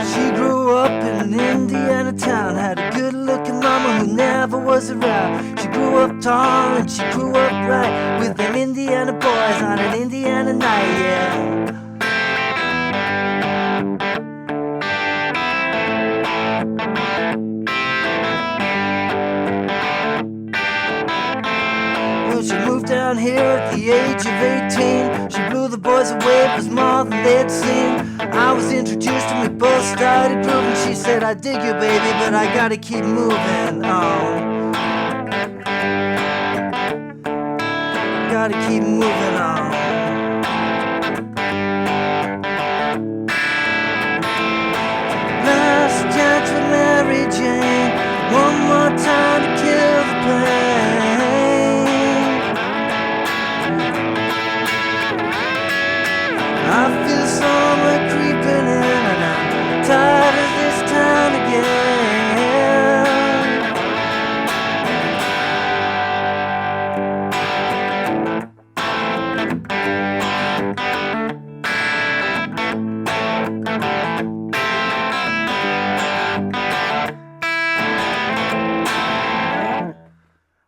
She grew up in an Indiana town, had a good-looking mama who never was around. She grew up tall and she grew up right with them Indiana boys on an Indiana night, yeah. Well, she moved down here at the age of 18. She blew the boys away, it was more than they'd seen. I was introduced and we both started grooving. She said, I dig you, baby, but I gotta keep moving on. Gotta keep moving on. Last chance with Mary Jane, one more time to kill the pain. I feel summer creeping in and I'm tired of this town again.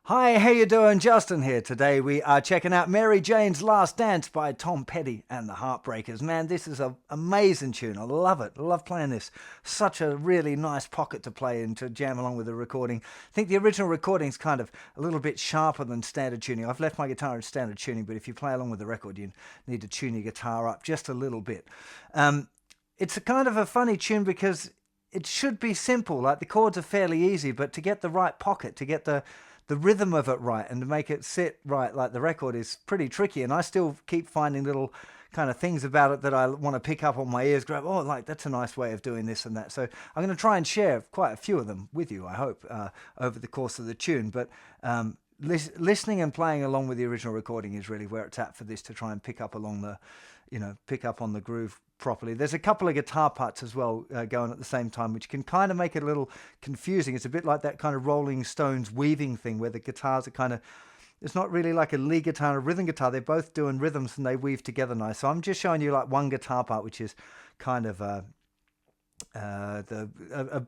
Hi, how you doing? Justin here. Today we are checking out Mary Jane's Last Dance by Tom Petty and the Heartbreakers. Man, this is an amazing tune. I love it. I love playing this. Such a really nice pocket to play and to jam along with the recording. I think the original recording is kind of a little bit sharper than standard tuning. I've left my guitar in standard tuning, but if you play along with the record, you need to tune your guitar up just a little bit. It's a kind of a funny tune because it should be simple. Like the chords are fairly easy, but to get the right pocket, to get the rhythm of it right and to make it sit right like the record is pretty tricky. And I still keep finding little kind of things about it that I want to pick up on my ears, grab, oh, like that's a nice way of doing this and that. So I'm going to try and share quite a few of them with you, I hope, over the course of the tune. But listening and playing along with the original recording is really where it's at for this, to try and pick up along the, pick up on the groove properly. There's a couple of guitar parts as well going at the same time, which can kind of make it a little confusing. It's a bit like that kind of Rolling Stones weaving thing where the guitars are kind of, it's not really like a lead guitar and a rhythm guitar. They're both doing rhythms and they weave together nice. So I'm just showing you like one guitar part, which is kind of a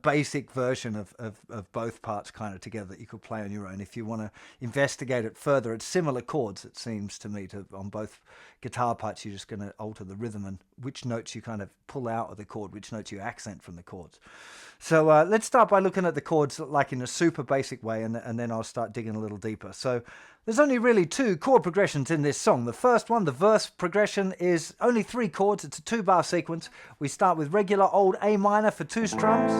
basic version of both parts kind of together that you could play on your own. If you want to investigate it further, it's similar chords, it seems to me, to on both guitar parts. You're just going to alter the rhythm and which notes you kind of pull out of the chord, which notes you accent from the chords. So let's start by looking at the chords like in a super basic way, and then I'll start digging a little deeper. So there's only really two chord progressions in this song. The first one, the verse progression, is only 3 chords. It's a 2-bar sequence. We start with regular old A minor for 2 strums,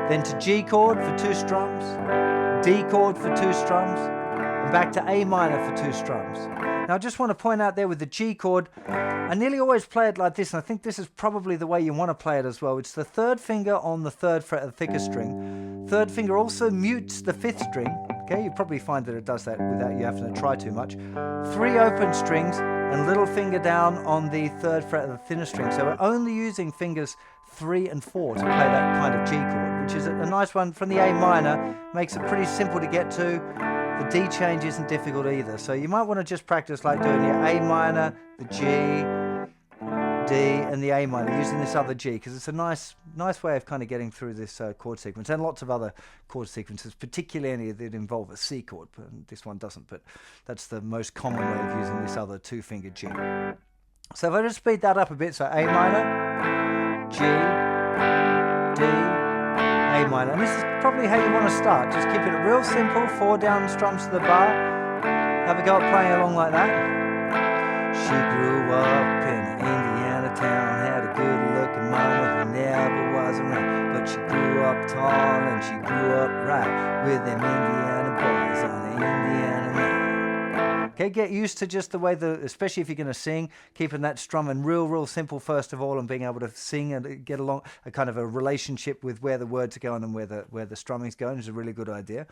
then to G chord for 2 strums, D chord for 2 strums, and back to A minor for 2 strums. Now I just want to point out there with the G chord, I nearly always play it like this, and I think this is probably the way you want to play it as well. It's the 3rd finger on the 3rd fret of the thicker string. 3rd finger also mutes the 5th string. Okay, you probably find that it does that without you having to try too much. 3 open strings and little finger down on the 3rd fret of the thinner string. So we're only using fingers 3 and 4 to play that kind of G chord, which is a nice one from the A minor. Makes it pretty simple to get to. The D change isn't difficult either. So you might want to just practice like doing your A minor, the G, D, and the A minor, using this other G, because it's a nice way of kind of getting through this chord sequence, and lots of other chord sequences, particularly any that involve a C chord, but this one doesn't, but that's the most common way of using this other 2-finger G. So if I just speed that up a bit, so A minor, G, D, A minor, and this is probably how you want to start. Just keep it real simple, 4 down strums to the bar. Have a go at playing along like that. She grew up in an Indiana town, had a good-looking mama who never was around, but she grew up tall and she grew up right with them Indiana boys on the Indiana line. Okay, get used to just the way especially if you're going to sing, keeping that strumming real simple first of all, and being able to sing and get along a kind of a relationship with where the words are going and where the strumming's going is a really good idea.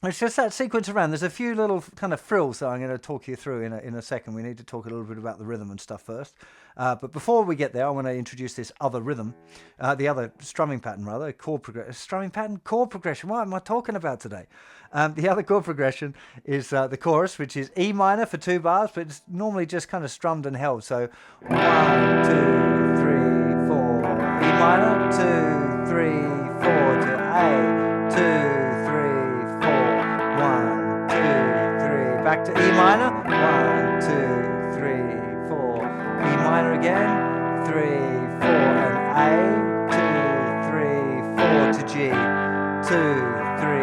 It's just that sequence around. There's a few little kind of frills that I'm going to talk you through in a second. We need to talk a little bit about the rhythm and stuff first. But before we get there, I want to introduce this other rhythm, the other strumming pattern, rather, strumming pattern, chord progression. What am I talking about today? The other chord progression is the chorus, which is E minor for 2 bars, but it's normally just kind of strummed and held. So 1, 2, 3, 4, E minor, 2, 3, 4 to A, 2, 1, 2, 3, back to E minor, 1, 2, 3, 4, E minor again, 3, 4, and A, 2, 3, 4 to G, 2, 3,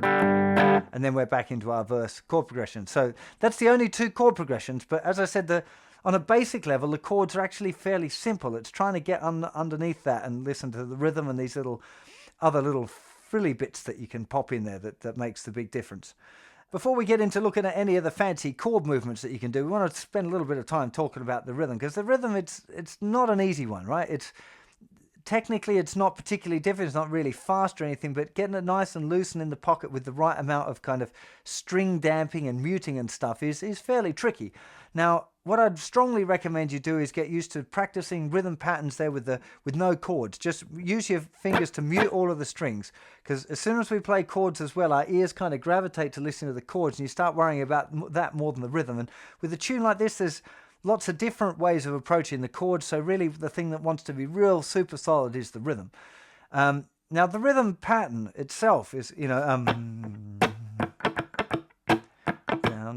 4, and then we're back into our verse chord progression. So that's the only 2 chord progressions, but as I said, on a basic level, the chords are actually fairly simple. It's trying to get underneath that and listen to the rhythm and these other little frilly bits that you can pop in there that makes the big difference. Before we get into looking at any of the fancy chord movements that you can do, we want to spend a little bit of time talking about the rhythm, because the rhythm, it's not an easy one, right? Technically, it's not particularly difficult. It's not really fast or anything, but getting it nice and loose and in the pocket with the right amount of kind of string damping and muting and stuff is fairly tricky. Now, what I'd strongly recommend you do is get used to practicing rhythm patterns there with no chords. Just use your fingers to mute all of the strings, because as soon as we play chords as well, our ears kind of gravitate to listening to the chords, and you start worrying about that more than the rhythm. And with a tune like this, there's lots of different ways of approaching the chords, so really the thing that wants to be real super solid is the rhythm. Now, the rhythm pattern itself is, down,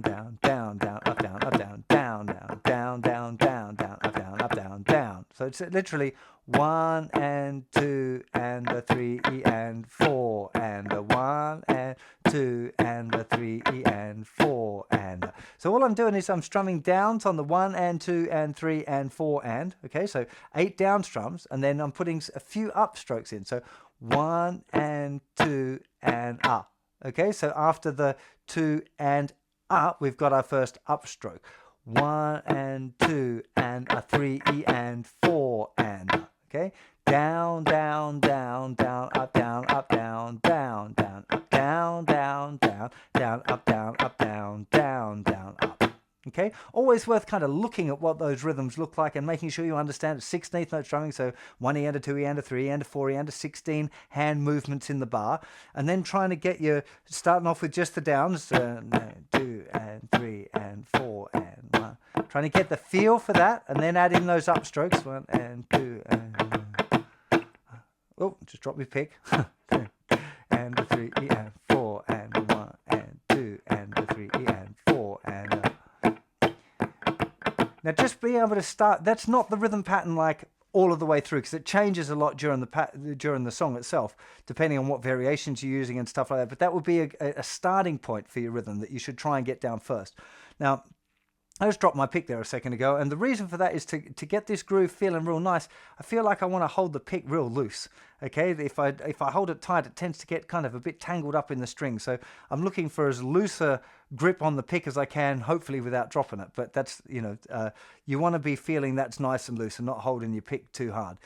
down, down, down, up, down, up, down, down, down, down, down, down, down, up, down, up, down, down. So it's literally 1 and 2 and a 3 E and 4 and a 1 and 2 and a 3 E and 4 and a. So all I'm doing is I'm strumming downs on the 1 and 2 and 3 and 4 and. Okay, so 8 down strums, and then I'm putting a few upstrokes in. So 1 and 2 and up. Okay, so after the 2 and up, we've got our first upstroke. 1 and 2 and a 3 E and 4 and. Okay, down, down, down, down, up, down, down, down, up, down, down, down, down, up, down, down, down, up. Okay, always worth kind of looking at what those rhythms look like and making sure you understand 16th note strumming, so 1 E and a 2 E and a 3 E and a 4 E and a 16 hand movements in the bar, and then trying to get you starting off with just the downs, 2 and 3 and 4 and 1, trying to get the feel for that, and then add in those upstrokes, 1 and 2 and oh, just drop my pick. And a 3 E and 4 and 1 and 2 and a 3 E and 4 and Now, just being able to start, that's not the rhythm pattern like all of the way through, because it changes a lot during the song itself, depending on what variations you're using and stuff like that. But that would be a starting point for your rhythm that you should try and get down first. Now, I just dropped my pick there a second ago, and the reason for that is to get this groove feeling real nice. I feel like I want to hold the pick real loose. Okay, if I hold it tight, it tends to get kind of a bit tangled up in the string. So I'm looking for as looser grip on the pick as I can, hopefully without dropping it. But that's, you want to be feeling that's nice and loose and not holding your pick too hard.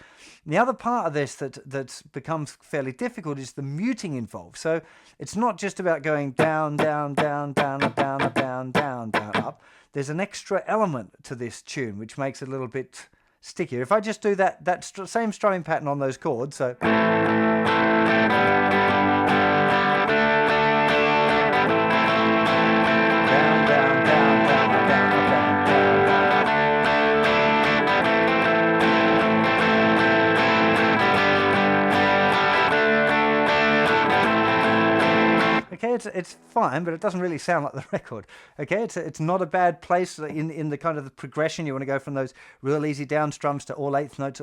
And the other part of this that becomes fairly difficult is the muting involved. So it's not just about going down, down, down, down, up, down, up, down, down, down, up. There's an extra element to this tune which makes it a little bit stickier. If I just do that same strumming pattern on those chords, so okay, it's fine, but it doesn't really sound like the record. Okay, it's not a bad place in the kind of the progression. You want to go from those real easy down strums to all 8th notes,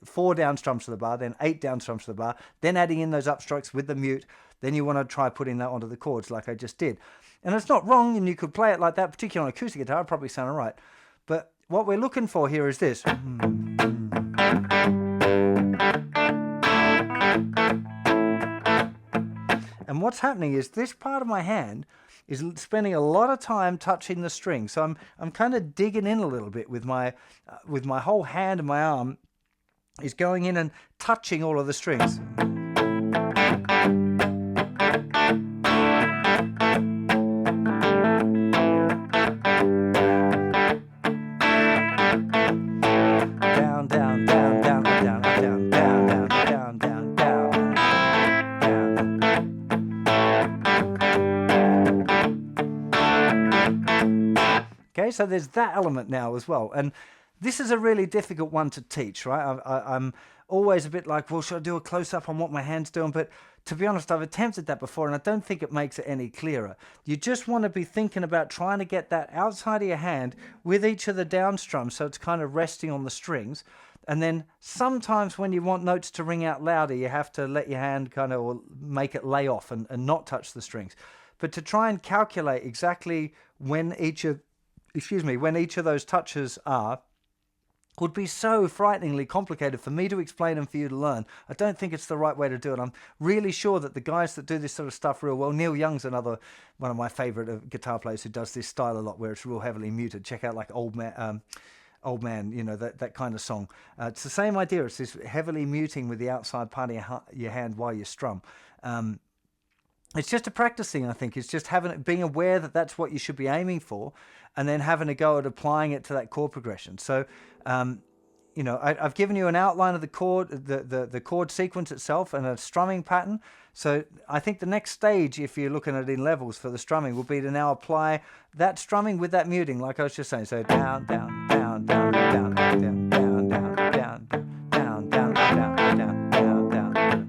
4 down strums to the bar, then 8 down strums to the bar, then adding in those upstrokes with the mute. Then you want to try putting that onto the chords like I just did. And it's not wrong, and you could play it like that, particularly on acoustic guitar, it'd probably sound all right. But what we're looking for here is this. And what's happening is this part of my hand is spending a lot of time touching the string. So I'm kind of digging in a little bit with my whole hand and my arm is going in and touching all of the strings. Okay, so there's that element now as well. And this is a really difficult one to teach, right? I'm always a bit like, well, should I do a close-up on what my hand's doing? But to be honest, I've attempted that before, and I don't think it makes it any clearer. You just want to be thinking about trying to get that outside of your hand with each of the down strums, so it's kind of resting on the strings. And then sometimes when you want notes to ring out louder, you have to let your hand kind of, or make it lay off and not touch the strings. But to try and calculate exactly when each of those touches are would be so frighteningly complicated for me to explain and for you to learn. I don't think it's the right way to do it. I'm really sure that the guys that do this sort of stuff real well, Neil Young's another one of my favorite guitar players who does this style a lot, where it's real heavily muted. Check out like Old Man, you know, that kind of song. It's the same idea. It's this heavily muting with the outside part of your hand while you strum. It's just a practice thing, I think. It's just being aware that that's what you should be aiming for, and then having a go at applying it to that chord progression. So, you know, I've given you an outline of the chord sequence itself and a strumming pattern. So I think the next stage, if you're looking at it in levels for the strumming, will be to now apply that strumming with that muting, like I was just saying. So down, down, down, down, down, down, down, down, down, down, down, down, down, down, down.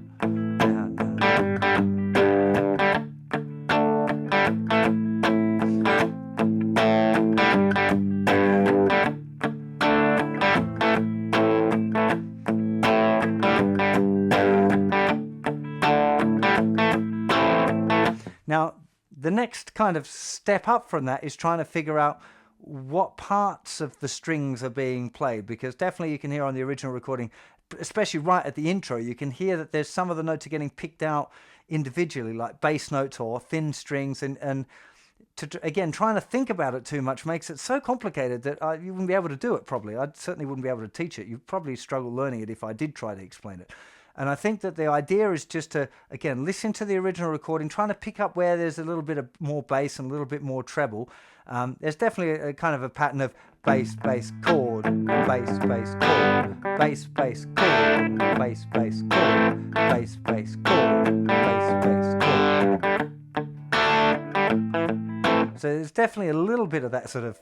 Now, the next kind of step up from that is trying to figure out what parts of the strings are being played, because definitely you can hear on the original recording, especially right at the intro, you can hear that there's some of the notes are getting picked out individually, like bass notes or thin strings, and again, trying to think about it too much makes it so complicated that you wouldn't be able to do it probably. I certainly wouldn't be able to teach it. You'd probably struggle learning it if I did try to explain it. And I think that the idea is just to, again, listen to the original recording, trying to pick up where there's a little bit of more bass and a little bit more treble. There's definitely a kind of a pattern of bass, bass, chord, bass, bass, chord, bass, bass, chord, bass, bass, chord, bass, bass, chord, bass, bass, chord. So there's definitely a little bit of that sort of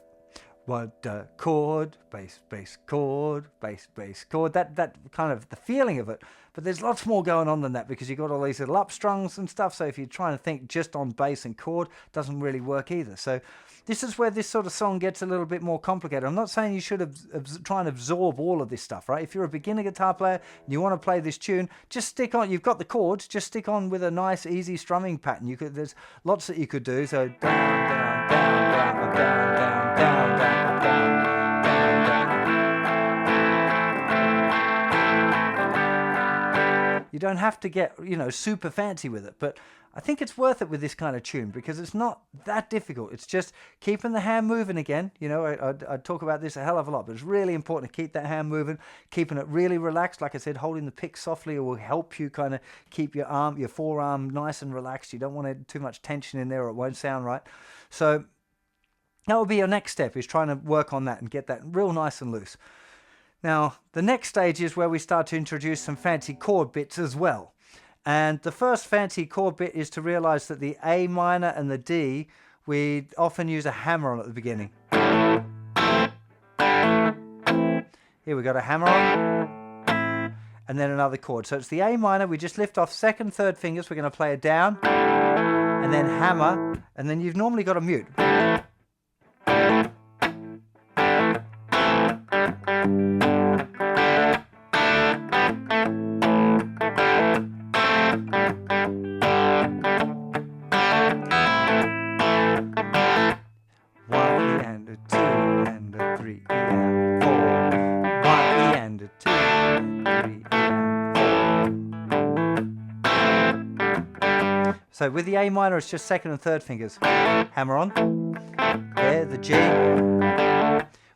chord, bass, bass, chord, bass, bass, chord, that kind of the feeling of it. But there's lots more going on than that, because you've got all these little up strings and stuff. So if you're trying to think just on bass and chord, it doesn't really work either. So this is where this sort of song gets a little bit more complicated. I'm not saying you should try and absorb all of this stuff, right? If you're a beginner guitar player and you want to play this tune, just stick on. You've got the chords, just stick on with a nice, easy strumming pattern. There's lots that you could do. So down, down, down, down, down, down, down, down, down. You don't have to get, you know, super fancy with it, but I think it's worth it with this kind of tune because it's not that difficult. It's just keeping the hand moving again. You know, I talk about this a hell of a lot, but it's really important to keep that hand moving, keeping it really relaxed. Like I said, holding the pick softly will help you kind of keep your forearm nice and relaxed. You don't want too much tension in there or it won't sound right. So that will be your next step, is trying to work on that and get that real nice and loose. Now, the next stage is where we start to introduce some fancy chord bits as well. And the first fancy chord bit is to realize that the A minor and the D, we often use a hammer on at the beginning. Here we got a hammer on, and then another chord. So it's the A minor, we just lift off second, third fingers, we're going to play it down, and then hammer, and then you've normally got a mute. So with the A minor, it's just second and third fingers. Hammer on. There, the G.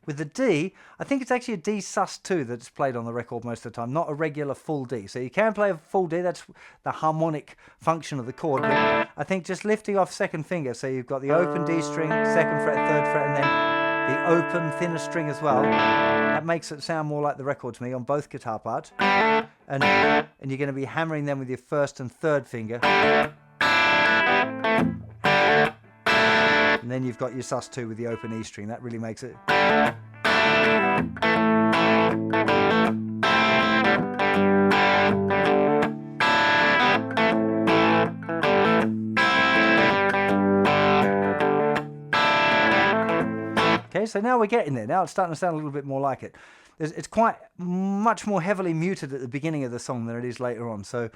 With the D, I think it's actually a D sus2 that's played on the record most of the time, not a regular full D. So you can play a full D, that's the harmonic function of the chord. But I think just lifting off second finger, so you've got the open D string, second fret, third fret, and then the open thinner string as well. That makes it sound more like the record to me on both guitar parts. And you're going to be hammering them with your first and third finger. And then you've got your sus2 with the open E string. That really makes it. Okay, so now we're getting there. Now it's starting to sound a little bit more like it. It's quite much more heavily muted at the beginning of the song than it is later on. So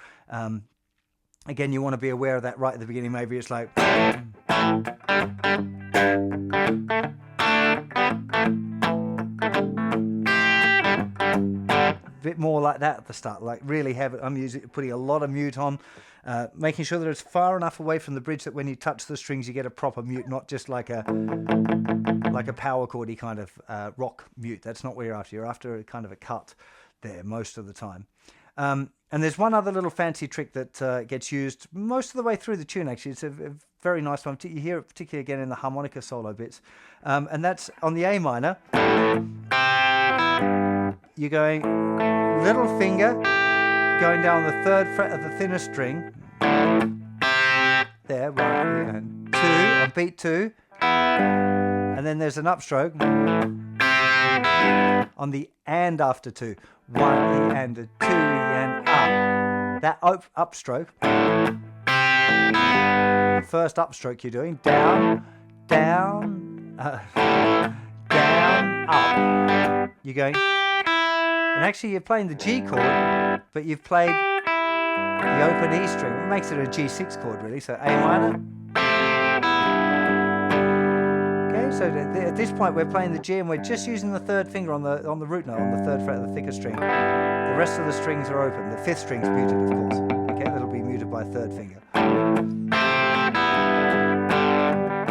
again, you want to be aware of that right at the beginning. Maybe it's like a bit more like that at the start, like really heavy. I'm putting a lot of mute on, making sure that it's far enough away from the bridge that when you touch the strings, you get a proper mute, not just like a power chordy kind of rock mute. That's not what you're after. You're after a kind of a cut there most of the time. And there's one other little fancy trick that gets used most of the way through the tune, actually. It's a very nice one. You hear it particularly again in the harmonica solo bits. And that's on the A minor. You're going little finger, going down the third fret of the thinner string. There, 1 and 2, on beat 2. And then there's an upstroke on the and after 2. 1 E and a 2 E and up. That upstroke, first upstroke you're doing, down, down, down, up. You're going, and actually you're playing the G chord, but you've played the open E string. It makes it a G6 chord really, so A minor. So at this point we're playing the G and we're just using the third finger on the root note on the third fret of the thicker string. The rest of the strings are open. The fifth string's muted, of course. Okay, that'll be muted by third finger.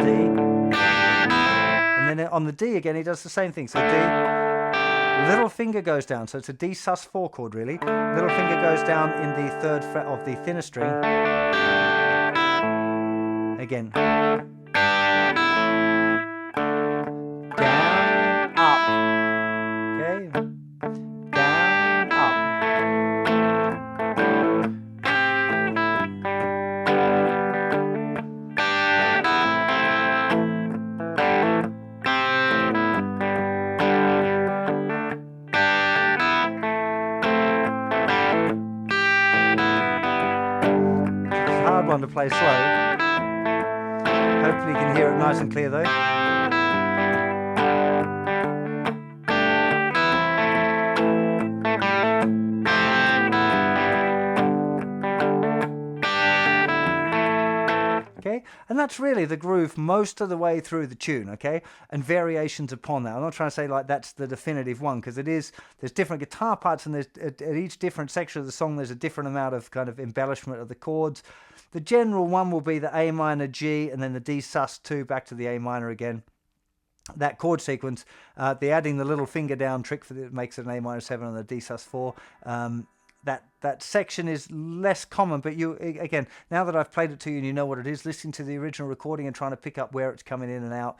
D. And then on the D again he does the same thing. So D, little finger goes down. So it's a D sus4 chord really. Little finger goes down in the third fret of the thinner string. Again. One to play slow. Hopefully you can hear it nice and clear though. Okay, and that's really the groove most of the way through the tune, okay, and variations upon that. I'm not trying to say like that's the definitive one, because there's different guitar parts, and there's at each different section of the song there's a different amount of kind of embellishment of the chords. The general one will be the A minor G and then the D sus2 back to the A minor again. That chord sequence, the adding the little finger down trick for that makes it an A minor 7 and a D sus4. That section is less common, but you again, now that I've played it to you and you know what it is, listening to the original recording and trying to pick up where it's coming in and out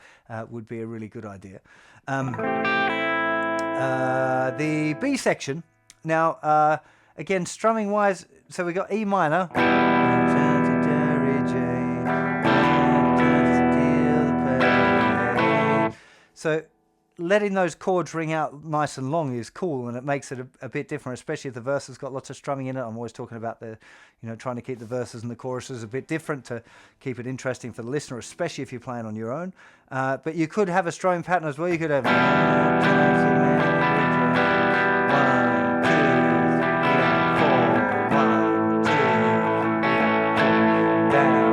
would be a really good idea. The B section, now again strumming wise, so we got E minor. So letting those chords ring out nice and long is cool, and it makes it a bit different, especially if the verse has got lots of strumming in it. I'm always talking about trying to keep the verses and the choruses a bit different to keep it interesting for the listener, especially if you're playing on your own. But you could have a strumming pattern as well. You could have 1, 2, 3, 4, 1, 2, down.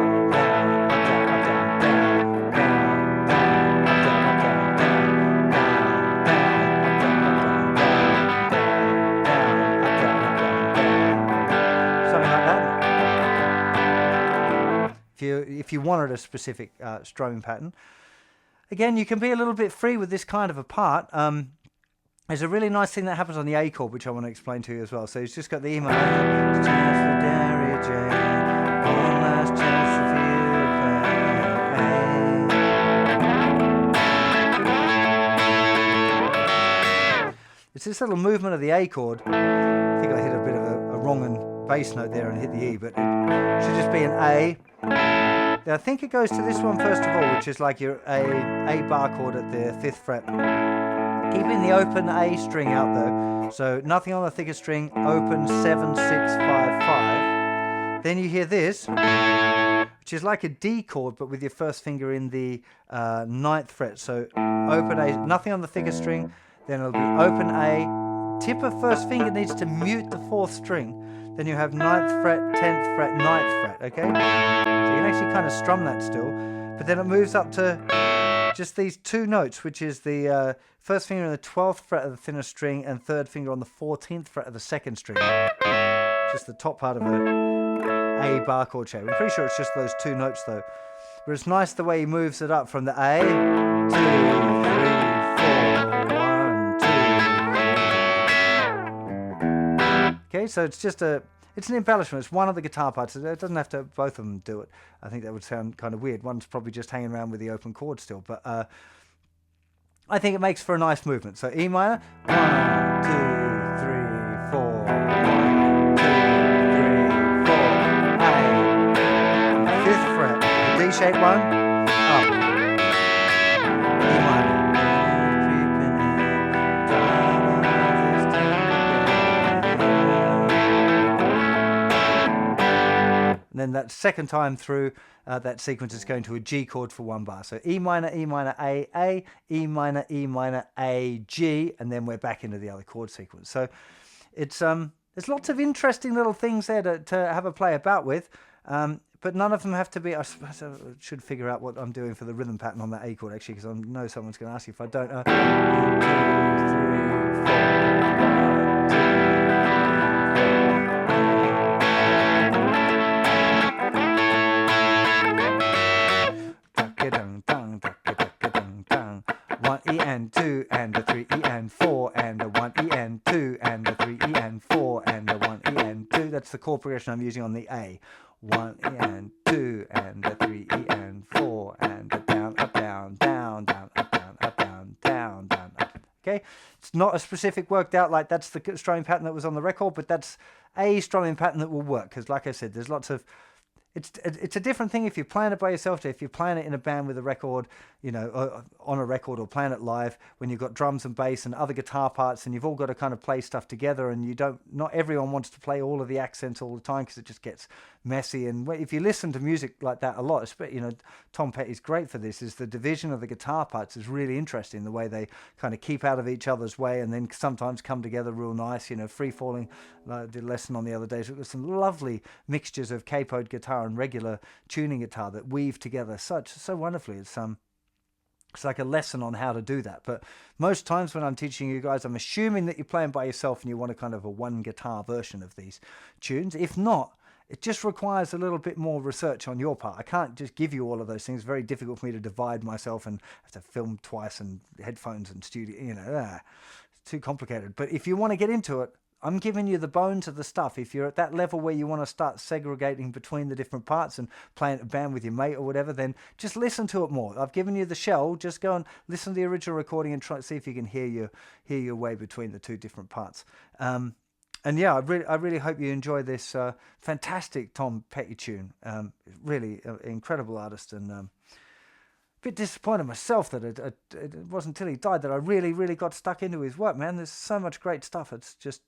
If you wanted a specific strumming pattern. again, you can be a little bit free with this kind of a part. There's a really nice thing that happens on the A chord, which I want to explain to you as well. So it's just got the E minor. Chance for Derry Jane, one last chance for you. It's this little movement of the A chord. I think I hit a bit of a wrong bass note there and hit the E, but it should just be an A. Now I think it goes to this one first of all, which is like your A bar chord at the 5th fret. Keeping the open A string out though, so nothing on the thicker string, open 7, 6, 5, 5. Then you hear this, which is like a D chord, but with your first finger in the 9th fret. So open A, nothing on the thicker string, then it'll be open A, tip of first finger needs to mute the 4th string, then you have 9th fret, 10th fret, 9th fret, okay? So you can actually kind of strum that still, but then it moves up to just these 2 notes, which is the first finger on the 12th fret of the thinner string and 3rd finger on the 14th fret of the 2nd string. Just the top part of a bar chord shape. I'm pretty sure it's just those 2 notes though. But it's nice the way he moves it up from the A, 2, 3, 4, 1, 2. Okay, so it's just it's an embellishment. It's one of the guitar parts. It doesn't have to both of them do it. I think that would sound kind of weird. One's probably just hanging around with the open chord still, but I think it makes for a nice movement. So E minor, 1, 2, 3, 4, 1, 2, 3, 4, A. 5th fret, the D shaped one, up. E minor. And then that second time through, that sequence is going to a G chord for 1 bar. So E minor, A, E minor, A, G, and then we're back into the other chord sequence. So it's there's lots of interesting little things there to have a play about with, but none of them have to be. I suppose I should figure out what I'm doing for the rhythm pattern on that A chord actually, because I know someone's going to ask you if I don't. 1, 2, 3, 4. E and 2 and a 3 E and 4 and a 1 E and 2 and a 3 E and 4 and a 1 E and 2. That's the chord progression I'm using on the A. 1 E and 2 and a 3 E and 4 and a down, up, down, down, down, up, down, up, down, down, down, up. Okay, it's not a specific worked out like that's the strumming pattern that was on the record, but that's a strumming pattern that will work because, like I said, there's lots of. It's a different thing if you're playing it by yourself, if you're playing it in a band with a record, you know, on a record, or playing it live when you've got drums and bass and other guitar parts and you've all got to kind of play stuff together, and not everyone wants to play all of the accents all the time because it just gets messy. And if you listen to music like that a lot, you know, Tom Petty's great for this, is the division of the guitar parts is really interesting, the way they kind of keep out of each other's way and then sometimes come together real nice, you know, free falling. I did a lesson on the other days. It was some lovely mixtures of capoed guitar and regular tuning guitar that weave together so wonderfully. It's like a lesson on how to do that. But most times when I'm teaching you guys, I'm assuming that you're playing by yourself and you want a kind of a one guitar version of these tunes. If not, it just requires a little bit more research on your part. I can't just give you all of those things. It's very difficult for me to divide myself and have to film twice and headphones and studio, you know, it's too complicated. But if you want to get into it, I'm giving you the bones of the stuff. If you're at that level where you want to start segregating between the different parts and playing a band with your mate or whatever, then just listen to it more. I've given you the shell. Just go and listen to the original recording and try to see if you can hear your way between the two different parts. And yeah, I really hope you enjoy this fantastic Tom Petty tune. Really incredible artist, and a bit disappointed myself that it wasn't until he died that I really got stuck into his work, man. There's so much great stuff. It's just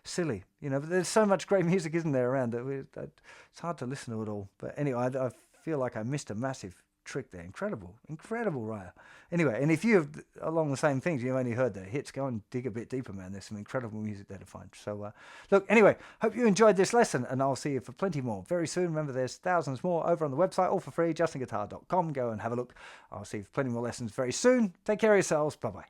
silly, you know, but there's so much great music, isn't there, around it? It's hard to listen to it all. But anyway, I feel like I missed a massive trick there. Incredible writer. Anyway, and if you've along the same things, you've only heard the hits, go and dig a bit deeper, man. There's some incredible music there to find. So look, anyway, hope you enjoyed this lesson, and I'll see you for plenty more very soon. Remember, there's thousands more over on the website, all for free, JustinGuitar.com. Go and have a look. I'll see you for plenty more lessons very soon. Take care of yourselves. Bye bye.